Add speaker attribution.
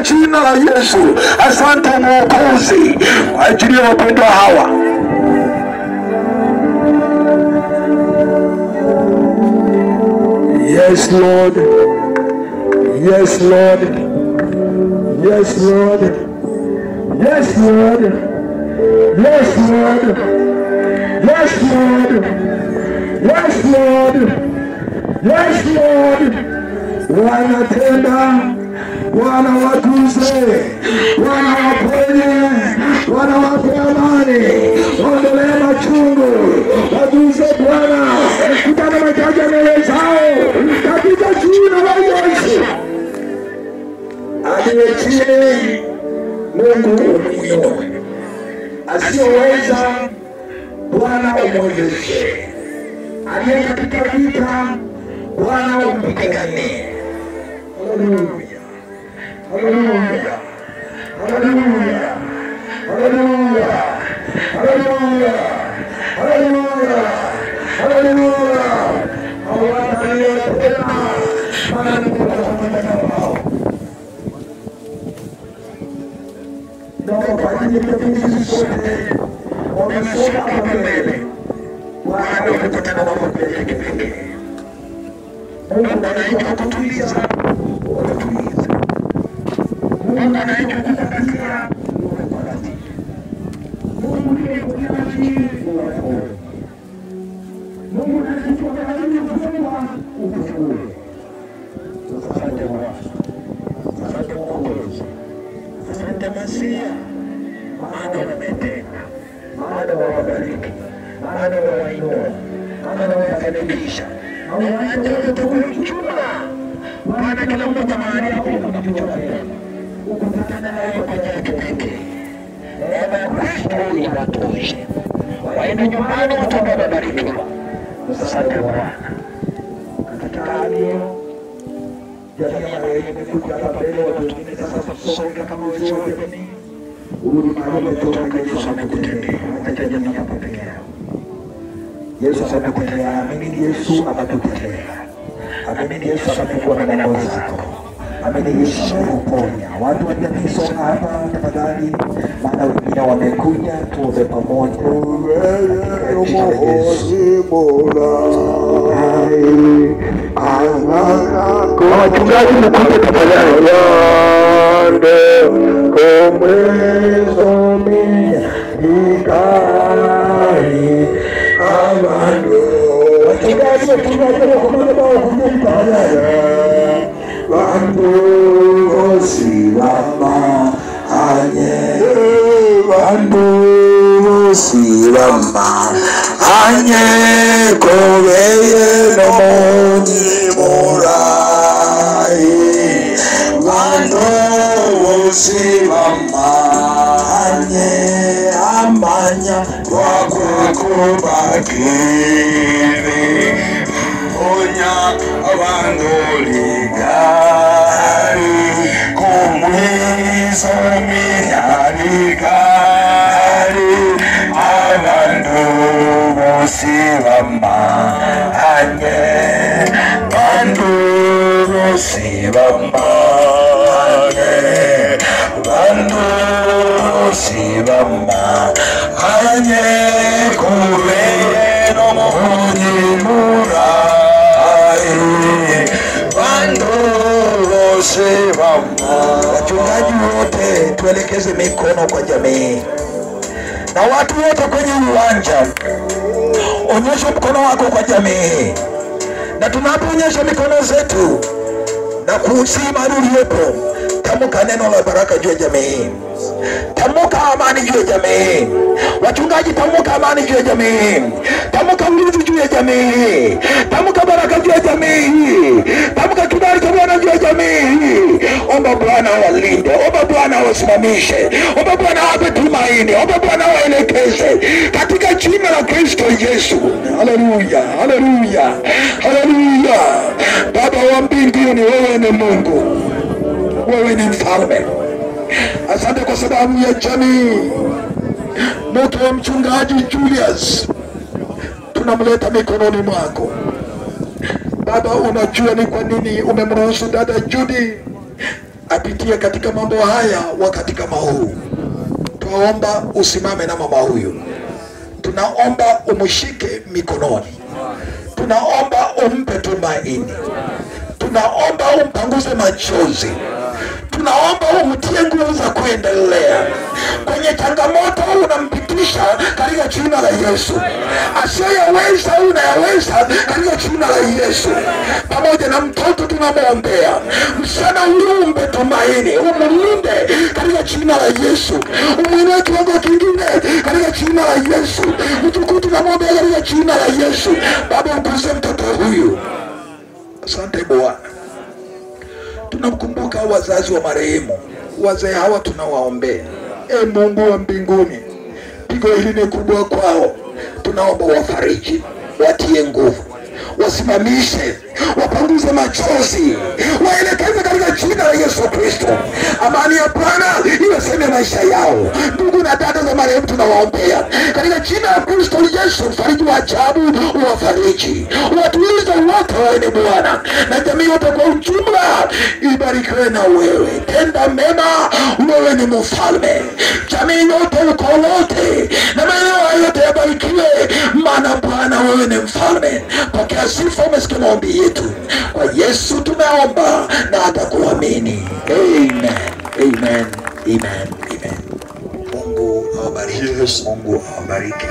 Speaker 1: jina la Yesu. Asante Mwokozi kwa ajili ya wapendwa hawa. Yes Lord, yes Lord, yes Lord, yes Lord, yes Lord, yes Lord, yes Lord, yes Lord. Wanatenda, Bwana watunze, Bwana waponye, Bwana wape amani, ondolee machungu, watunze Bwana, kutana mahitaji ya mioyo zao katika jina la Yesu. Aliye chini Mungu umuinue, asiyeweza Bwana umwezeshe, aliye katika vita Bwana umpiganie. Haleluya, haleluya, haleluya, haleluya, haleluya, haleluya, haleluya. Hawaangalie tena maana ni kwa wao. Ndio kwa ajili ya sisi sote wamesoma hapa mbele. Bwana ukutana na mambo ya kipekee. Mungu anayejua kutuliza, kutuliza. Mungu anayejua kukupatia, kukupatia. Mungu ndiye mwenyeji, Mungu anayejua kufungua, ufungue. Asante Bwana. Asante Mwokozi. Asante Masia. Maana umetenda. Maana wabariki. Maana wainua. Maana wafanikisha. Hawaacha wote kwa ujumla. Bwana kila mmoja mahali hapo unapotoka. Ukutana naye kwa njia ya kipekee. Neema ya Kristo inatosha. Waende nyumbani watoto wabarikiwa. Asante Bwana. Katika hali hiyo, jamii ya wewe imekuja hapa mbele watutumie sasa kusonga kama uzuri wa jamii. Uli mahali umetoka Yesu amekutendea. Acha jamii hapa peke yao. Yesu amekutendea, amini Yesu amekutendea. Amini Yesu amekuwa na neema zako. Amini Yesu amekuponya. Watu wa jamii songa hapa tafadhali. Maana wengine wamekuja tuombe pamoja. Wachungaji mkuje tafadhali. Yande komezomia ikari amando. Wachungaji wakumane bao kumuni tafadhali. Wandu osilama anye, wandu osilama anye, koweye nomoni murai. Wandu osilama anye, amanya wakwe kubakiri. Onya abantu ligari kumwiza miyarigari abantu bosibamanye bantu bosibamanye bantu bosibamanye kubera munyimura Wachungaji wote tuelekeze mikono kwa jamii. Na watu wote kwenye uwanja, onyesha mkono wako kwa jamii. Na tunapoonyesha mikono zetu na kuusima uliopo, tamka neno la baraka juu ya jamii. Tamka amani juu ya jamii. Wachungaji, tamka amani juu ya jamii. Tamka nguvu juu ya jamii. Tamka baraka juu ya jamii. Tamka kibali cha Bwana juu ya jamii. Omba Bwana walinde, omba Bwana wasimamishe, omba Bwana ape tumaini, omba Bwana waelekeze katika jina la Kristo Yesu. Haleluya, haleluya, haleluya. Baba wa mbinguni, wewe ni Mungu, wewe ni mfalme. Asante kwa sababu ya jamii. Moto wa mchungaji Julius tunamleta mikononi mwako. Baba, unajua ni kwa nini umemruhusu dada Judy apitie katika mambo haya wakati kama huu. Tunaomba usimame na mama huyu. Tunaomba umshike mikononi. Tunaomba umpe tumaini. Tunaomba umpanguze machozi. Tunaomba umtie nguvu za kuendelea kwenye changamoto unampitisha katika jina la Yesu. Asiyeweza unayaweza katika jina la Yesu. Pamoja na mtoto tunamwombea, msichana huyu umpe tumaini, umlinde katika jina la Yesu. Umwinue kiwango kingine katika jina la Yesu. Mtukufu tunamwombea katika jina la Yesu. Baba, mkuze mtoto huyu. Asante Bwana. Tunamkumbuka wazazi wa marehemu. Wazee hawa tunawaombea. Mungu wa mbinguni, pigo hili ni kubwa kwao. Tunaomba wafariji, watie nguvu, wasimamishe, wapanguze machozi, waelekeze katika jina la Yesu Kristo. Amani ya Bwana iwaseme maisha yao. Ndugu na dada za marehemu tunawaombea katika jina la Kristo Yesu. Mfariji wa ajabu uwafariji, watulize wote waene Bwana, na jamii yote kwa ujumla ibarikiwe na wewe. Tenda mema, wewe ni mfalme. Jamii yote, ukoo wote na maeneo yote yabarikiwe, maana Bwana wewe ni mfalme. Pokea sifa. Umesikia maombi yetu, kwa Yesu tumeomba na atakuamini. Amen. Amen. Amen. Amen. Mungu awabariki. Mungu awabariki.